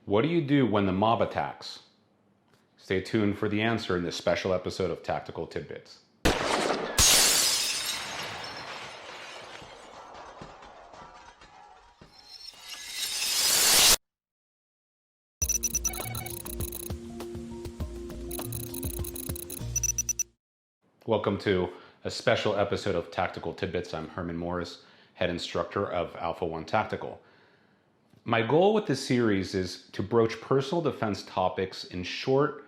What do you do when the mob attacks? Stay tuned for the answer in this special episode of Tactical Tidbits. Welcome to a special episode of Tactical Tidbits. I'm Herman Morris, head instructor of Alpha One Tactical. My goal with this series is to broach personal defense topics in short,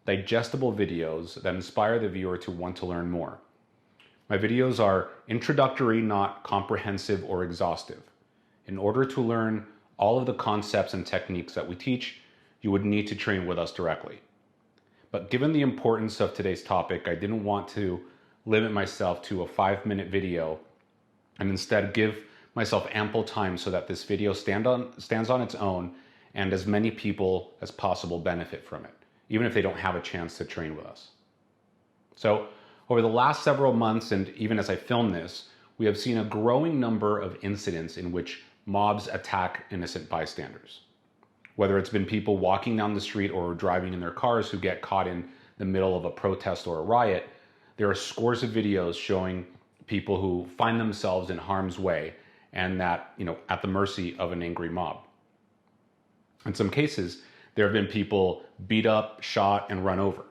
digestible videos that inspire the viewer to want to learn more. My videos are introductory, not comprehensive or exhaustive. In order to learn all of the concepts and techniques that we teach, you would need to train with us directly. But given the importance of today's topic, I didn't want to limit myself to a 5-minute video and instead give myself ample time so that this video stands on its own and as many people as possible benefit from it, even if they don't have a chance to train with us. So over the last several months, and even as I film this, we have seen a growing number of incidents in which mobs attack innocent bystanders. Whether it's been people walking down the street or driving in their cars who get caught in the middle of a protest or a riot, there are scores of videos showing people who find themselves in harm's way and that, at the mercy of an angry mob. In some cases, there have been people beat up, shot, and run over.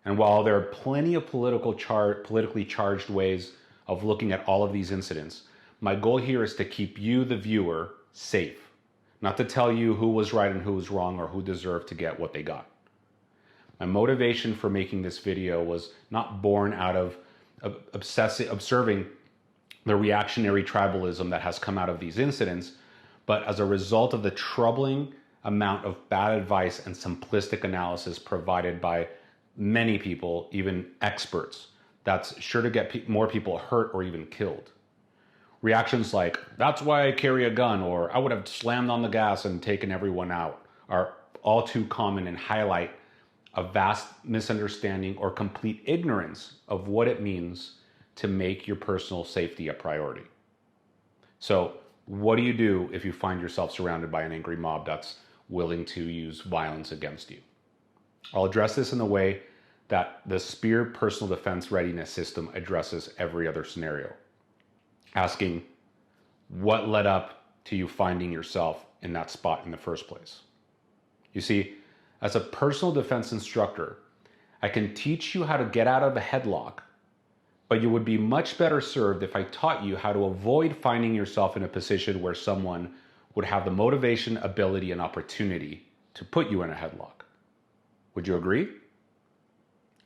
And while there are plenty of politically charged ways of looking at all of these incidents, my goal here is to keep you, the viewer, safe. Not to tell you who was right and who was wrong or who deserved to get what they got. My motivation for making this video was not born out of observing the reactionary tribalism that has come out of these incidents, but as a result of the troubling amount of bad advice and simplistic analysis provided by many people, even experts, that's sure to get more people hurt or even killed. Reactions like, "That's why I carry a gun," or "I would have slammed on the gas and taken everyone out," are all too common and highlight a vast misunderstanding or complete ignorance of what it means to make your personal safety a priority. So what do you do if you find yourself surrounded by an angry mob that's willing to use violence against you? I'll address this in the way that the SPEAR personal defense readiness system addresses every other scenario, asking what led up to you finding yourself in that spot in the first place. You see, as a personal defense instructor, I can teach you how to get out of a headlock, but you would be much better served if I taught you how to avoid finding yourself in a position where someone would have the motivation, ability, and opportunity to put you in a headlock. Would you agree?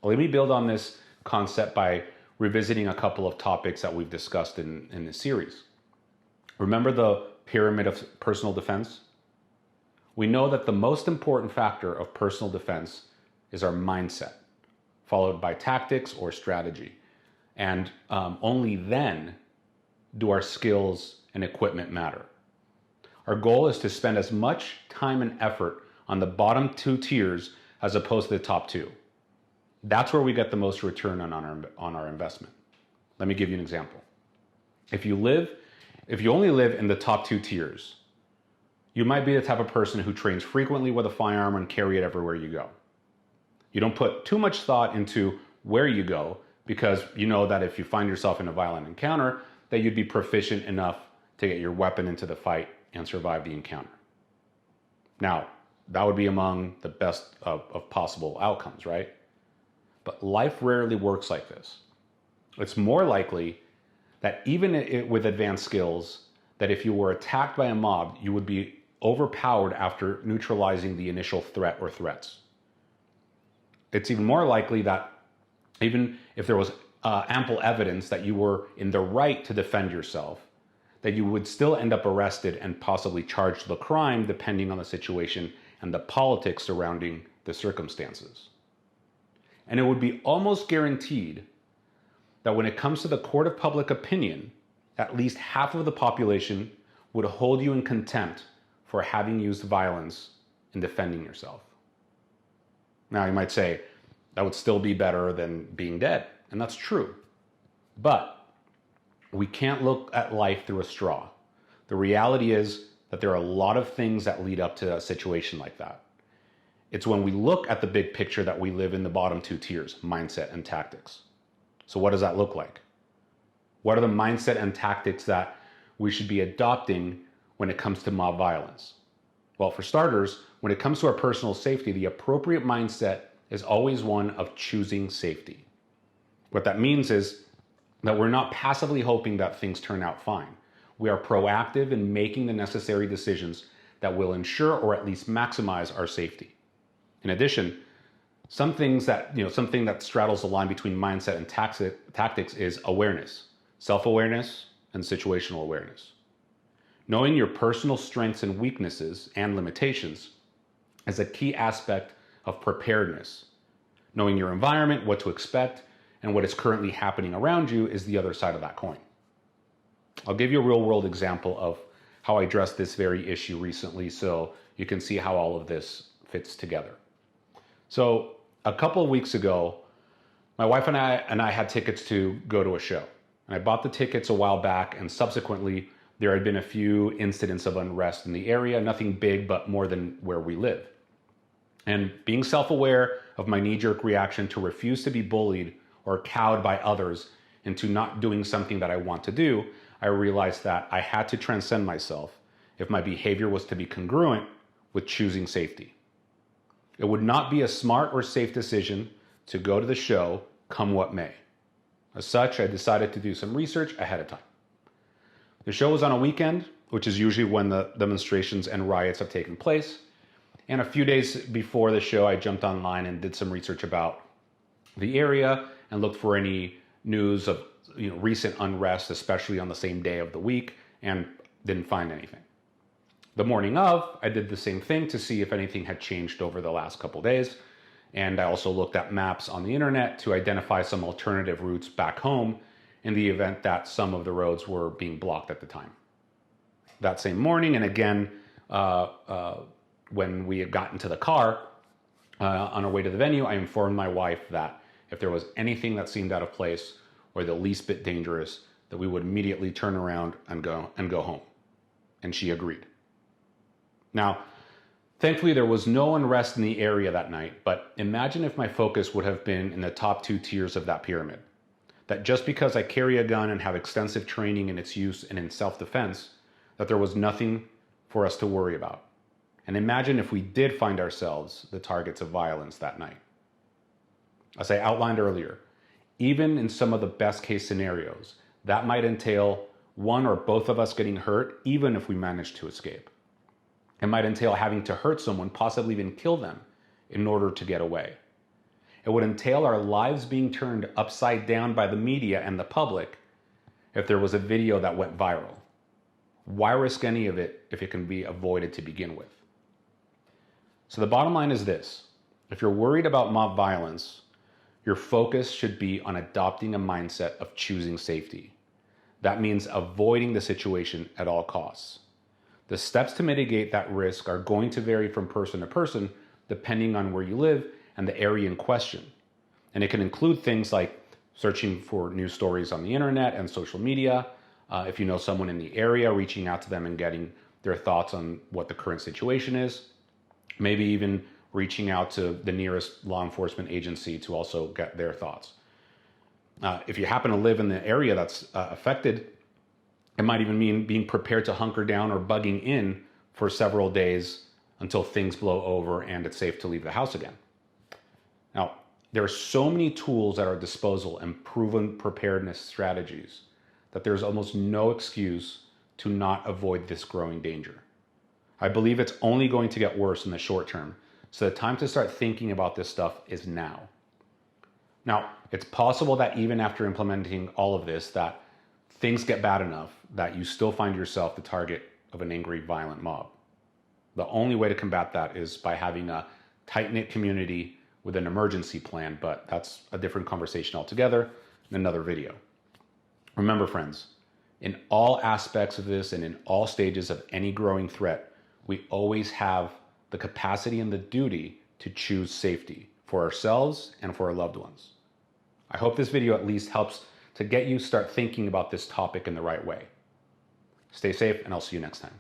Let me build on this concept by revisiting a couple of topics that we've discussed in this series. Remember the pyramid of personal defense? We know that the most important factor of personal defense is our mindset, followed by tactics or strategy. And only then do our skills and equipment matter. Our goal is to spend as much time and effort on the bottom 2 tiers as opposed to the top 2. That's where we get the most return on our investment. Let me give you an example. If you only live in the top 2 tiers, you might be the type of person who trains frequently with a firearm and carry it everywhere you go. You don't put too much thought into where you go because you know that if you find yourself in a violent encounter, that you'd be proficient enough to get your weapon into the fight and survive the encounter. Now, that would be among the best of possible outcomes, right? But life rarely works like this. It's more likely that even with advanced skills, that if you were attacked by a mob, you would be overpowered after neutralizing the initial threat or threats. It's even more likely that even if there was ample evidence that you were in the right to defend yourself, that you would still end up arrested and possibly charged with a crime depending on the situation and the politics surrounding the circumstances. And it would be almost guaranteed that when it comes to the court of public opinion, at least half of the population would hold you in contempt for having used violence in defending yourself. Now you might say, that would still be better than being dead. And that's true. But we can't look at life through a straw. The reality is that there are a lot of things that lead up to a situation like that. It's when we look at the big picture that we live in the bottom two tiers, mindset and tactics. So what does that look like? What are the mindset and tactics that we should be adopting when it comes to mob violence? Well, for starters, when it comes to our personal safety, the appropriate mindset is always one of choosing safety. What that means is that we're not passively hoping that things turn out fine. We are proactive in making the necessary decisions that will ensure or at least maximize our safety. In addition, something that straddles the line between mindset and tactics is awareness, self-awareness, and situational awareness. Knowing your personal strengths and weaknesses and limitations is a key aspect of preparedness. Knowing your environment, what to expect, and what is currently happening around you is the other side of that coin. I'll give you a real-world example of how I addressed this very issue recently so you can see how all of this fits together. So a couple of weeks ago, my wife and I had tickets to go to a show. And I bought the tickets a while back, and subsequently there had been a few incidents of unrest in the area, nothing big, but more than where we live. And being self-aware of my knee-jerk reaction to refuse to be bullied or cowed by others into not doing something that I want to do, I realized that I had to transcend myself if my behavior was to be congruent with choosing safety. It would not be a smart or safe decision to go to the show, come what may. As such, I decided to do some research ahead of time. The show was on a weekend, which is usually when the demonstrations and riots have taken place. And a few days before the show, I jumped online and did some research about the area and looked for any news of recent unrest, especially on the same day of the week, and didn't find anything. The morning of, I did the same thing to see if anything had changed over the last couple days. And I also looked at maps on the internet to identify some alternative routes back home in the event that some of the roads were being blocked at the time. That same morning, and again, when we had gotten to the car on our way to the venue, I informed my wife that if there was anything that seemed out of place or the least bit dangerous, that we would immediately turn around and go home. And she agreed. Now, thankfully, there was no unrest in the area that night, but imagine if my focus would have been in the top two tiers of that pyramid. That just because I carry a gun and have extensive training in its use and in self-defense, that there was nothing for us to worry about. And imagine if we did find ourselves the targets of violence that night. As I outlined earlier, even in some of the best case scenarios, that might entail one or both of us getting hurt, even if we managed to escape. It might entail having to hurt someone, possibly even kill them, in order to get away. It would entail our lives being turned upside down by the media and the public if there was a video that went viral. Why risk any of it if it can be avoided to begin with? So the bottom line is this. If you're worried about mob violence, your focus should be on adopting a mindset of choosing safety. That means avoiding the situation at all costs. The steps to mitigate that risk are going to vary from person to person depending on where you live and the area in question. And it can include things like searching for news stories on the internet and social media. If you know someone in the area, reaching out to them and getting their thoughts on what the current situation is. Maybe even reaching out to the nearest law enforcement agency to also get their thoughts. If you happen to live in the area that's affected, it might even mean being prepared to hunker down or bugging in for several days until things blow over and it's safe to leave the house again. Now, there are so many tools at our disposal and proven preparedness strategies that there's almost no excuse to not avoid this growing danger. I believe it's only going to get worse in the short term, so the time to start thinking about this stuff is now. Now, it's possible that even after implementing all of this, that things get bad enough that you still find yourself the target of an angry, violent mob. The only way to combat that is by having a tight-knit community with an emergency plan, but that's a different conversation altogether in another video. Remember, friends, in all aspects of this and in all stages of any growing threat, we always have the capacity and the duty to choose safety for ourselves and for our loved ones. I hope this video at least helps to get you start thinking about this topic in the right way. Stay safe, and I'll see you next time.